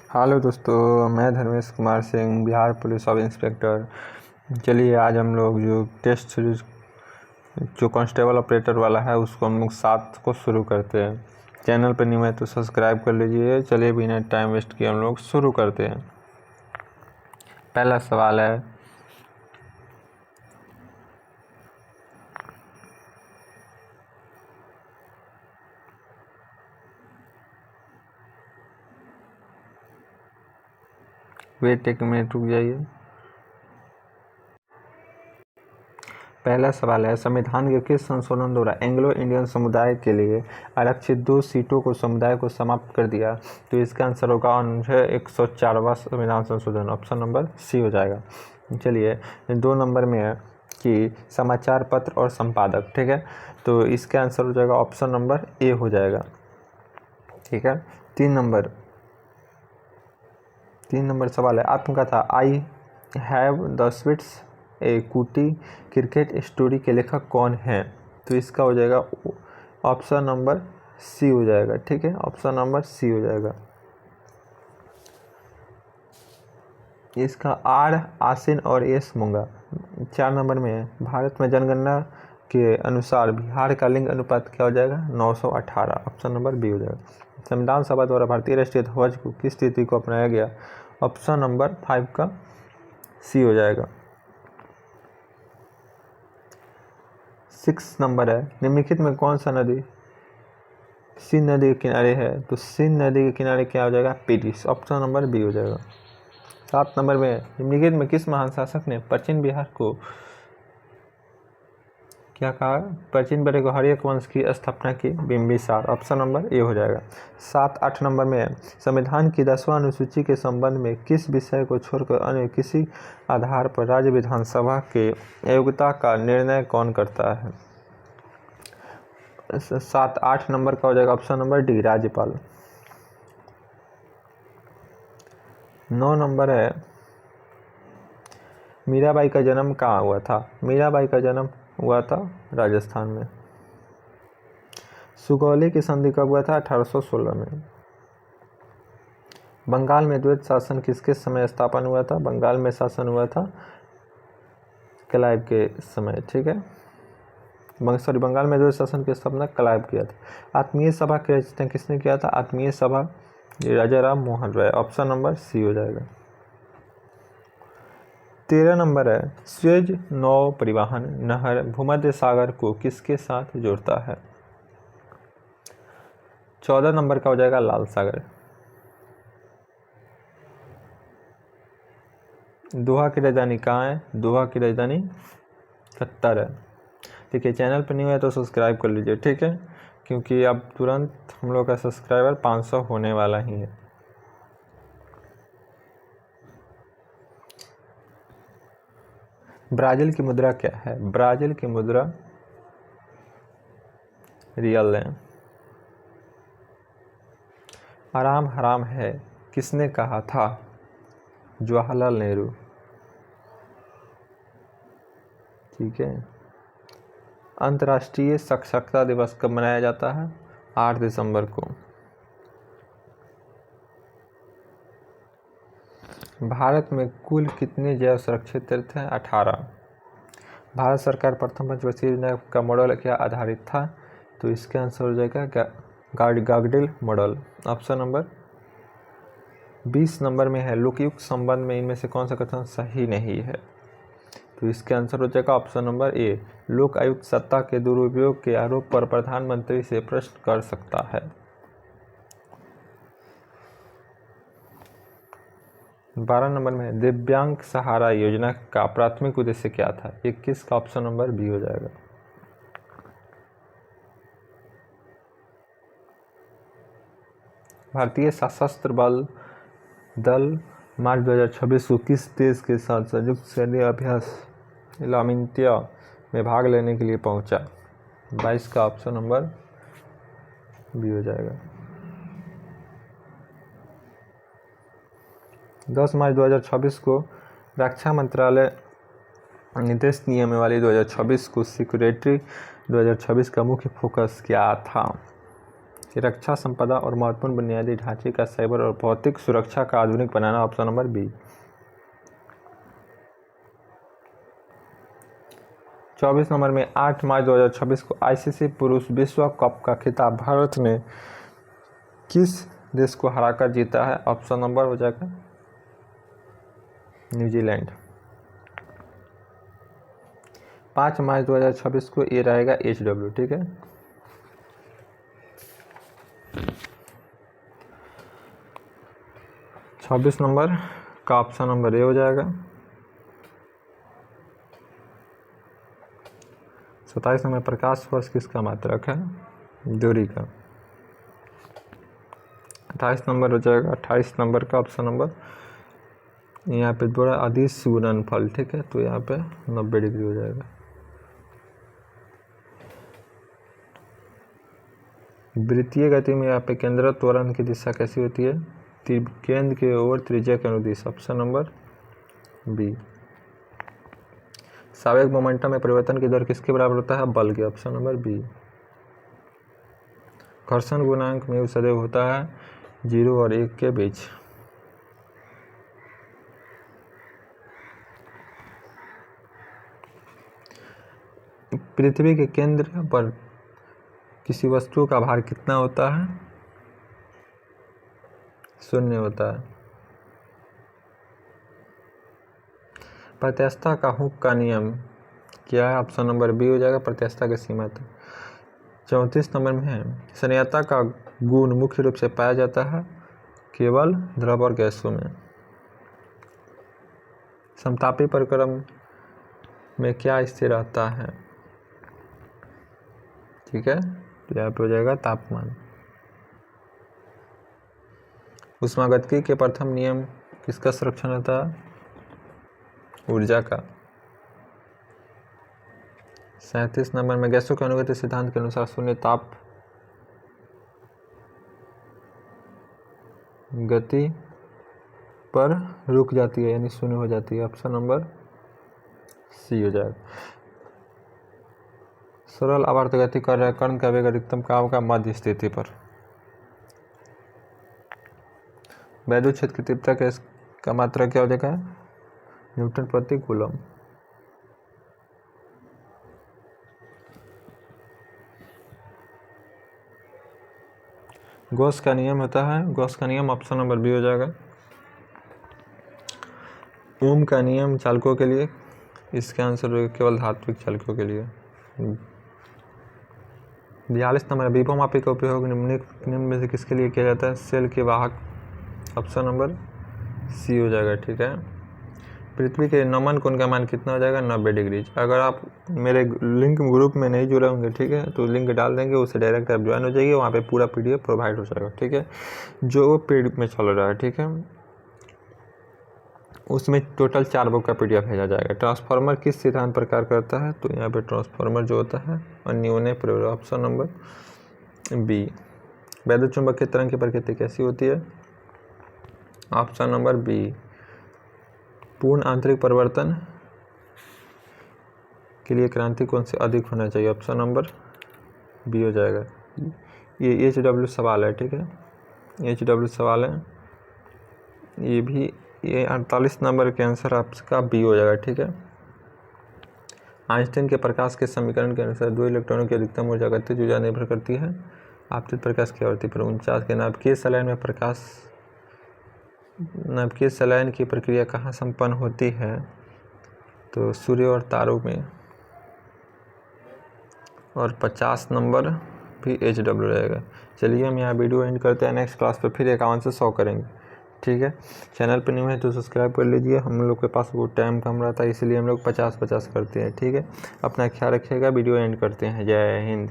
Hello दोस्तों, मैं Dharmesh Kumar Singh, Bihar police sub inspector. चलिए आज हम लोग जो टेस्ट सीरीज जो कांस्टेबल ऑपरेटर वाला है उसको हम लोग 7 को शुरू करते हैं। चैनल पर न्यू है तो सब्सक्राइब कर लीजिए। चलिए बिना टाइम वेस्ट किए हम लोग शुरू करते हैं। पहला सवाल है, वेट एक मिनट रुक जाइए। पहला सवाल है, संविधान के किस संशोधन द्वारा एंग्लो इंडियन समुदाय के लिए आरक्षित 2 सीटों को समुदाय को समाप्त कर दिया? तो इसका आंसर होगा 104वां संविधान संशोधन। ऑप्शन नंबर सी हो जाएगा। चलिए 2 नंबर में है कि समाचार पत्र और संपादक, ठीक है, तो इसका आंसर हो जाएगा ऑप्शन नंबर ए हो जाएगा। ठीक है, 3 नंबर सवाल है, आत्मकथा आई हैव द स्वीट्स ए कुटी क्रिकेट स्टोरी के लेखक कौन हैं? तो इसका हो जाएगा ऑप्शन नंबर सी हो जाएगा। ठीक है, ऑप्शन नंबर सी हो जाएगा। इसका आर आसिन और एस मूंगा। 4 नंबर में है, भारत में जनगणना के अनुसार बिहार का लिंग अनुपात क्या हो जाएगा? 918। ऑप्शन नंबर बी हो जाएगा। संविधान सभा द्वारा भारतीय राष्ट्रीय ध्वज को किस तिथि को अपनाया गया? ऑप्शन नंबर 5 का सी हो जाएगा। 6 नंबर है, निम्नलिखित में कौन सा नदी सिंध नदी के किनारे है? तो सिंध नदी के किनारे क्या हो जाएगा? पेरिस। ऑप्शन नंबर बी हो जाएगा। 7 नंबर में, निम्नलिखित में किस महान शासक ने प्राचीन बिहार को क्या कहा? प्राचीन बिहार को हर्यक वंश की स्थापना की? बिंबिसार। ऑप्शन नंबर ए हो जाएगा। 7-8 नंबर में, संविधान की 10वां अनुसूची के संबंध में किस विषय को छोड़कर अन्य किसी आधार पर राज्य विधानसभा के योग्यता का निर्णय कौन करता है? 7-8 नंबर का हो जाएगा ऑप्शन नंबर डी, राज्यपाल। 9 नंबर है, मीराबाई का जन्म कहाँ हुआ था? मीराबाई का जन्म हुआ था राजस्थान में। सुगौली की संधि कब हुआ था? 1816 में। बंगाल में द्वैत शासन किसके समय स्थापन हुआ था? बंगाल में शासन हुआ था क्लाइव के समय। ठीक है, बंगाल में द्वैत शासन की स्थापना क्लाइव किया था। आत्मीय सभा की रचना किसने किया था? आत्मीय सभा राजा Ram Mohan Roy. Option number C हो जाएगा। 13 नंबर है, स्वेज नौ परिवहन नहर भूमध्य सागर को किसके साथ जोड़ता है? 14 नंबर का हो जाएगा लाल सागर। दोहा की राजधानी कहाँ है? दोहा की राजधानी कतर है। देखिए चैनल पर न्यू है तो सब्सक्राइब कर लीजिए, ठीक है, क्योंकि अब तुरंत हम लोग का सब्सक्राइबर 500 होने वाला ही है। ब्राज़ील की मुद्रा क्या है? ब्राज़ील की मुद्रा रियल है। आराम हराम है किसने कहा था? जवाहरलाल नेहरू। ठीक है, अंतर्राष्ट्रीय साक्षरता दिवस कब मनाया जाता है? 8 दिसंबर को। भारत में कुल कितने जैव सुरक्षित तीर्थ हैं? 18। भारत सरकार प्रथम पंचवर्षीय योजना का मॉडल क्या आधारित था? तो इसका आंसर हो जाएगा गागडेल मॉडल। ऑप्शन नंबर 20 नंबर में है, लोकयुक्त संबंध में इनमें से कौन सा कथन सही नहीं है? तो इसका आंसर हो जाएगा ऑप्शन नंबर ए, लोक आयुक्त सत्ता के दुरुपयोग के आरोप पर प्रधानमंत्री से प्रश्न कर सकता है। 12 नंबर में, दिव्यांग सहारा योजना का प्राथमिक उद्देश्य क्या था? 21 का ऑप्शन नंबर बी हो जाएगा। भारतीय सशस्त्र बल दल मार्च 2026 को किस देश के साथ संयुक्त सैन्य अभ्यास लामिंतिया में भाग लेने के लिए पहुंचा? 22 का ऑप्शन नंबर बी हो जाएगा। 10 मार्च 2026 को रक्षा मंत्रालय निर्देश नियमावली 2026 को सिक्योरिटी 2026 का मुख्य फोकस क्या था? रक्षा संपदा और महत्वपूर्ण बुनियादी ढांचे का साइबर और भौतिक सुरक्षा का आधुनिक बनाना, ऑप्शन नंबर बी। 24 नंबर में 8 मार्च 2026 को आईसीसी पुरुष विश्व कप का खिताब भारत ने किस देश को हराकर जीता है, ऑप्शन नंबर हो जाएगा न्यूजीलैंड। 5 मार्च 2026 को ये रहेगा HW, ठीक है। छब्बीस नंबर का ऑप्शन नंबर ए हो जाएगा। 27 नंबर प्रकाश वर्ष किसका मात्रक है, दूरी का। 28 नंबर हो जाएगा, 28 नंबर का ऑप्शन नंबर यहाँ पे थोड़ा अदिश गुणनफल, ठीक है, तो यहाँ पे 90 डिग्री हो जाएगा। वृत्तीय गति में यहाँ पे केंद्र त्वरण की दिशा कैसी होती है, केंद्र के ओर त्रिज्या के अनुदिश, ऑप्शन नंबर बी। सापेक्ष मोमेंटम में परिवर्तन की दर किसके बराबर होता है, बल के, ऑप्शन नंबर बी। घर्षण गुणांक में सदैव होता है 0 और 1 के बीच। पृथ्वी के केंद्र पर किसी वस्तु का भार कितना होता है, 0 होता है। प्रत्यस्थता का हुक का नियम क्या है, ऑप्शन नंबर बी हो जाएगा, प्रत्यस्थता की सीमा तक। 34 नंबर में है संयता का गुण मुख्य रूप से पाया जाता है केवल द्रव और गैसों में। समतापी प्रक्रम में क्या स्थिर रहता है, ठीक है, तो यहाँ पे हो जाएगा तापमान। ऊष्मागतिकी के प्रथम नियम किसका संरक्षण होता है, ऊर्जा का। 37 नंबर में गैसों के अनुगति सिद्धांत के अनुसार शून्य ताप गति पर रुक जाती है, यानी शून्य हो जाती है, ऑप्शन नंबर सी हो जाएगा। सरल आवर्त गति कर रहे कण का वेग अधिकतम कहाँ का, मध्य स्थिति पर। वैद्युत क्षेत्र की तीव्रता का मात्रा क्या हो जाएगा, न्यूटन प्रति कूलम। गॉस का नियम होता है, गॉस का नियम ऑप्शन नंबर बी हो जाएगा। ओम का नियम चालकों के लिए, इसका आंसर होगा केवल धात्विक चालकों के लिए। 42 नंबर विभव मापी का उपयोग निम्न में से किसके लिए किया जाता है, सेल के वाहक, ऑप्शन नंबर सी हो जाएगा, ठीक है। पृथ्वी के नमन कोण का मान कितना हो जाएगा, 90 डिग्री। अगर आप मेरे लिंक ग्रुप में नहीं जुड़े होंगे, ठीक है, तो लिंक डाल देंगे, उससे डायरेक्ट आप ज्वाइन हो जाइए, वहाँ पे पूरा PDF प्रोवाइड हो जाएगा, ठीक है, जो पेड में चल रहा है, ठीक है। उसमें टोटल 4 बुक का PDF भेजा जाएगा। ट्रांसफार्मर किस सिद्धांत पर कार्य करता है, तो यहाँ पे ट्रांसफार्मर जो होता है अन्योन्य प्रयोग, ऑप्शन नंबर बी। वैद्युत चुंबकीय तरंग की प्रकृति कैसी होती है, ऑप्शन नंबर बी। पूर्ण आंतरिक परिवर्तन के लिए क्रांति कोण से अधिक होना चाहिए, ऑप्शन नंबर बी हो जाएगा। ये HW सवाल है, ठीक है, HW सवाल है, ये भी, ये 48 नंबर के आंसर आपका बी हो जाएगा, ठीक है। आइंस्टीन के प्रकाश के समीकरण के अनुसार 2 इलेक्ट्रॉनों की अधिकतम ऊर्जा गतिज ऊर्जा निर्भर करती है आपतित प्रकाश की आवृत्ति पर। 49 के नाभिकीय संलयन की प्रक्रिया कहाँ संपन्न होती है, तो सूर्य और तारों में। और 50 नंबर भी HW रहेगा। चलिए हम यहाँ वीडियो एंड करते हैं, नेक्स्ट क्लास पे फिर 51 से 100 करेंगे, ठीक है। चैनल पर न्यू है तो सब्सक्राइब कर लीजिए। हम लोग के पास वो टाइम कम रहता है, इसलिए हम लोग 50-50 करते हैं, ठीक है। अपना ख्याल रखिएगा, वीडियो एंड करते हैं। जय हिंद।